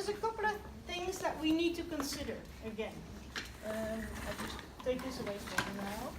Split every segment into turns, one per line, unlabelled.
there's a couple of things that we need to consider again. I'll just take this away from you now.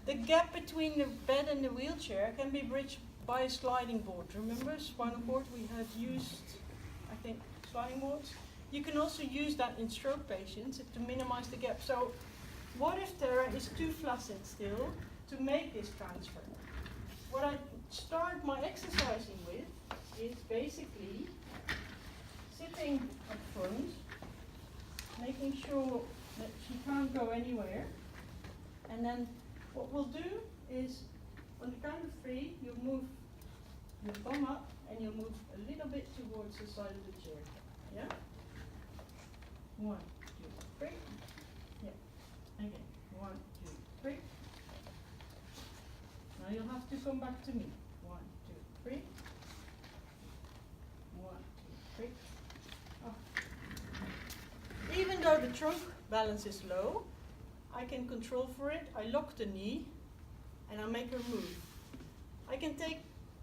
The gap between the bed and the wheelchair can be bridged by a sliding board. Remember, spinal cord, we had used, I think, sliding boards. You can also use that in stroke patients to minimize the gap. So what if Tara is too flaccid still to make this transfer? What I start my exercising with is basically sitting up front, making sure that she can't go anywhere. And then what we'll do is, on the count of 3, you'll move your bum up and you'll move a little bit towards the side of the chair. Yeah? 1, 2, 3. Yeah. Again. 1, 2, 3. Now you'll have to come back to me. 1, 2, 3. 1, 2, 3. Oh. Even though the trunk balance is low, I can control for it. I lock the knee and I make her move. I can take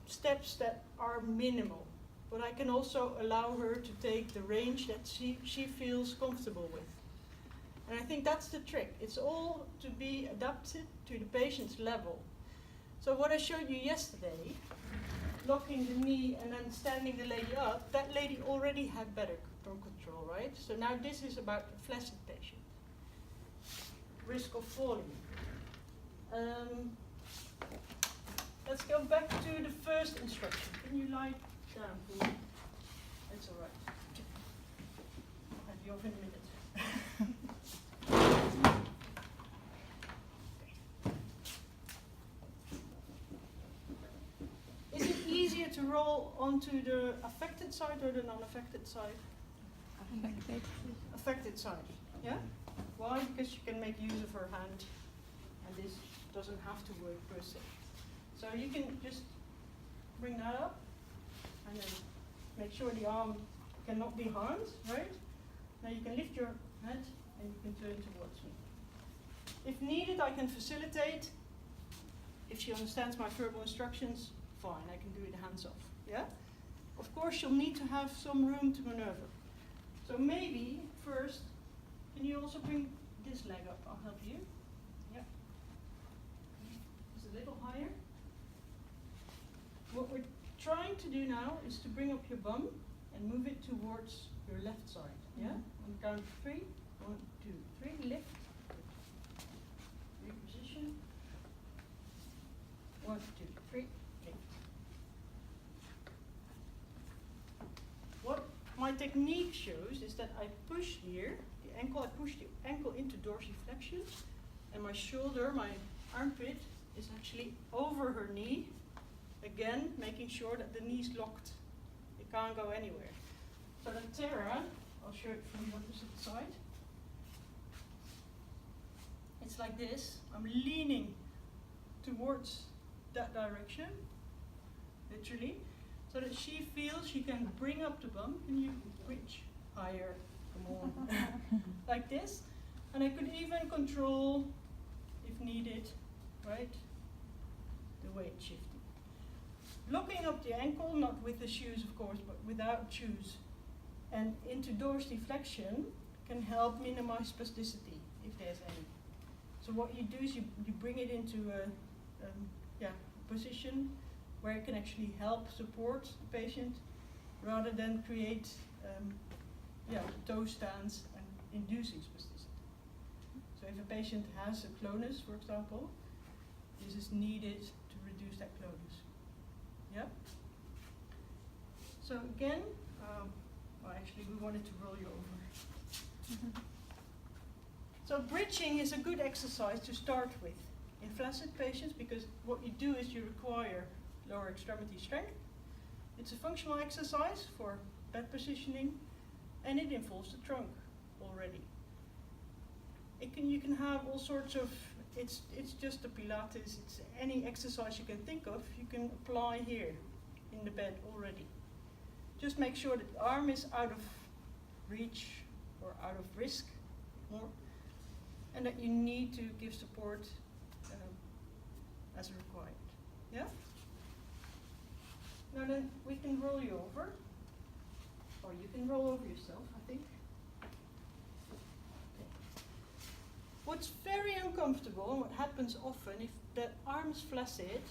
steps that are minimal, but I can also allow her to take the range that she feels comfortable with. And I think that's the trick. It's all to be adapted to the patient's level. So what I showed you yesterday, locking the knee and then standing the lady up, that lady already had better trunk control, right? So now this is about a flaccid patient. Risk of falling. Let's go back to the first instruction. Can you lie down, please? That's all right. I'll have you off in a minute. Is it easier to roll onto the affected side or the non-affected side?
Affected.
Affected side, yeah? Why? Because you can make use of her hand, and this doesn't have to work per se. So you can just bring that up, and then make sure the arm cannot be harmed, right? Now you can lift your head, and you can turn towards me. If needed, I can facilitate. If she understands my verbal instructions, fine, I can do it hands off, yeah? Of course, you'll need to have some room to maneuver. So maybe, first, can you also bring this leg up? I'll help you. Yeah. Just a little higher. What we're trying to do now is to bring up your bum and move it towards your left side. Yeah? On count of 3. 1, 2, 3. Lift. Reposition. 1, 2, 3. Lift. What my technique shows is that I push here. I push the ankle into dorsiflexion, and my shoulder, my armpit, is actually over her knee. Again, making sure that the knee's locked. It can't go anywhere. So then Tara, I'll show it from the opposite side. It's like this. I'm leaning towards that direction, literally, so that she feels she can bring up the bum. Can you reach higher? Come on. Like this. And I could even control, if needed, right, the weight shifting. Locking up the ankle, not with the shoes of course, but without shoes, and into dorsiflexion can help minimize spasticity, if there's any. So what you do is you bring it into a position where it can actually help support the patient rather than create toe stands and inducing spasticity. So if a patient has a clonus, for example, this is needed to reduce that clonus. Yeah? So again, well actually we wanted to roll you over. So bridging is a good exercise to start with in flaccid patients, because what you do is you require lower extremity strength. It's a functional exercise for bed positioning, and it involves the trunk already. You can have all sorts of, it's just a Pilates, it's any exercise you can think of, you can apply here in the bed already. Just make sure that the arm is out of reach or out of risk more, and that you need to give support as required. Yeah? Now then, we can roll you over, or or you can roll over yourself, I think. Okay. What's very uncomfortable, and what happens often, if that arm is flaccid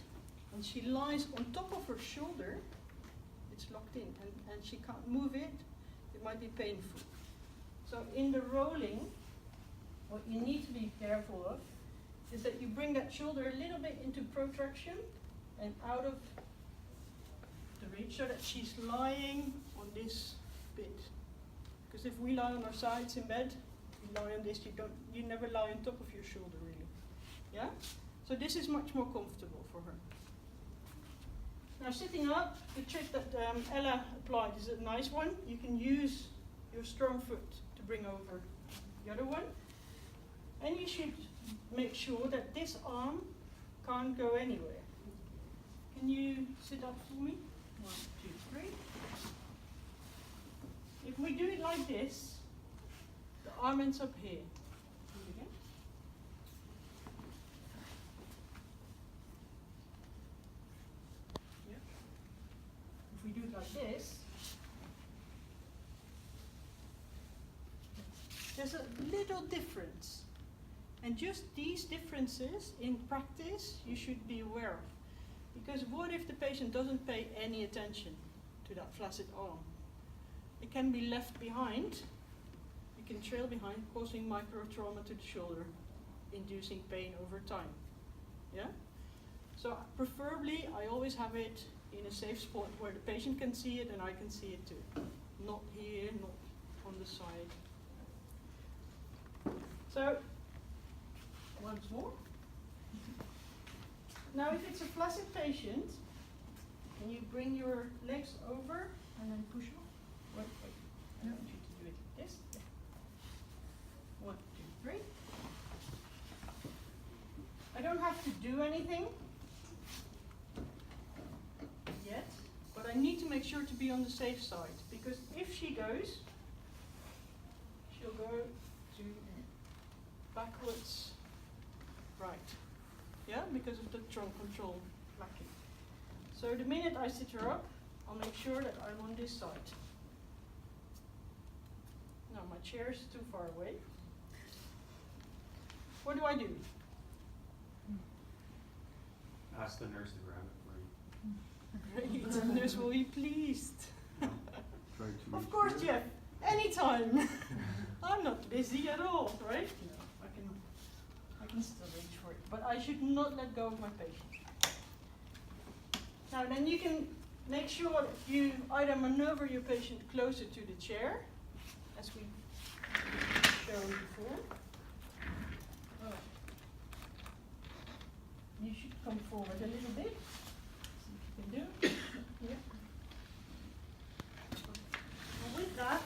and she lies on top of her shoulder, it's locked in and she can't move it, it might be painful. So in the rolling, what you need to be careful of is that you bring that shoulder a little bit into protraction and out of the reach so that she's lying on this bit. Because if we lie on our sides in bed, you lie on this, you never lie on top of your shoulder really. Yeah? So this is much more comfortable for her. Now sitting up, the trick that Ella applied is a nice one. You can use your strong foot to bring over the other one. And you should make sure that this arm can't go anywhere. Can you sit up for me? 1, 2, 3. If we do it like this, the arm ends up here. Do it again. Yeah. If we do it like this, there's a little difference. And just these differences in practice you should be aware of. Because what if the patient doesn't pay any attention to that flaccid arm? It can be left behind, it can trail behind, causing microtrauma to the shoulder, inducing pain over time. Yeah? So preferably I always have it in a safe spot where the patient can see it and I can see it too. Not here, not on the side. So, once more. Now if it's a flaccid patient, can you bring your legs over and then push off? Wait. I want you to do it like this. Yeah. 1, 2, 3. I don't have to do anything yet, but I need to make sure to be on the safe side, because if she goes, she'll go to backwards, right. Yeah, because of the trunk control lacking. So the minute I sit her up, I'll make sure that I'm on this side. Now my chair is too far away. What do I do?
Ask the nurse to grab it for you.
Great, the nurse will be pleased.
Try to
Of course, Jeff, anytime. I'm not busy at all, right? No, I can still reach for it, but I should not let go of my patient. Now then you can make sure that you either maneuver your patient closer to the chair, as we showed before. Oh. You should come forward a little bit. See what you can do. Here. And with that,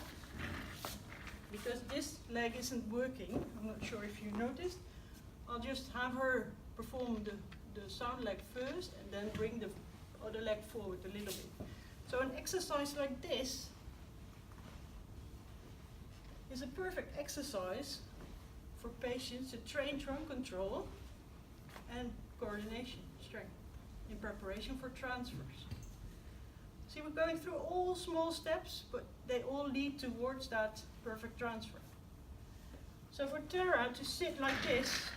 because this leg isn't working, I'm not sure if you noticed, I'll just have her perform the sound leg first and then bring the other leg forward a little bit. So an exercise like this is a perfect exercise for patients to train trunk control and coordination, strength, in preparation for transfers. See, we're going through all small steps, but they all lead towards that perfect transfer. So for Tara to sit like this,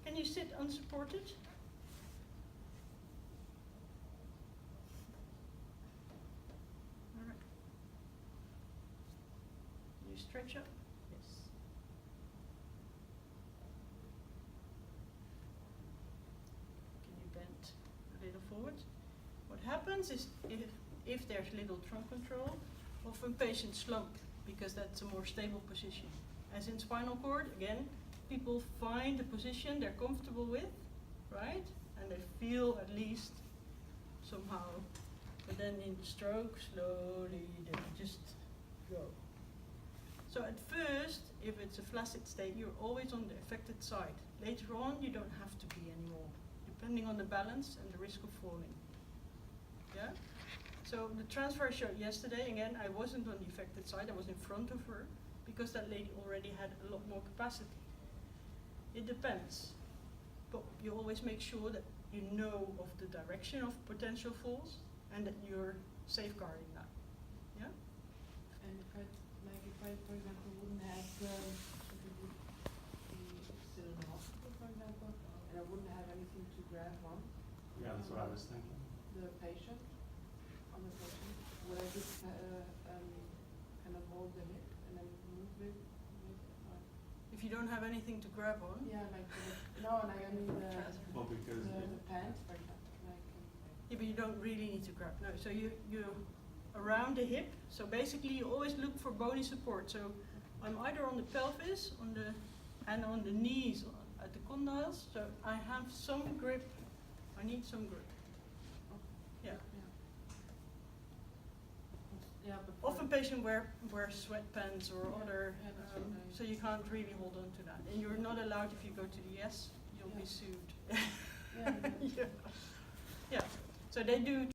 can you sit unsupported? All right. You stretch up? Yes. Can you bend a little forward? What happens is if there's little trunk control, often patients slump because that's a more stable position. As in spinal cord, again, people find a position they're comfortable with, right? And they feel at least somehow. But then in stroke, slowly they just go. So at first, if it's a flaccid state, you're always on the affected side. Later on, you don't have to be anymore, depending on the balance and the risk of falling. Yeah? So the transfer I showed yesterday, again, I wasn't on the affected side, I was in front of her, because that lady already had a lot more capacity. It depends, but you always make sure that you know of the direction of potential falls and that you're safeguarding that. Yeah?
grab on
Yeah, that's what I was thinking.
the patient, on the patient? Would I just kind of hold the hip and then move it?
If you don't have anything to grab on,
Yeah, like no, like I mean
Well, because
the pants, for example. Like,
yeah, but you don't really need to grab. No, so you around the hip. So basically, you always look for bony support. So I'm either on the pelvis, on the knees, at the condyles. So I have some grip. I need some grip. Yeah.
Yeah, but
Often patients wear sweatpants or
Yeah,
other,
yeah, that's what I-
so you can't really hold on to that. And you're not allowed, if you go to the S, you'll be
Yeah.
sued.
Yeah,
Yeah. Yeah. So they do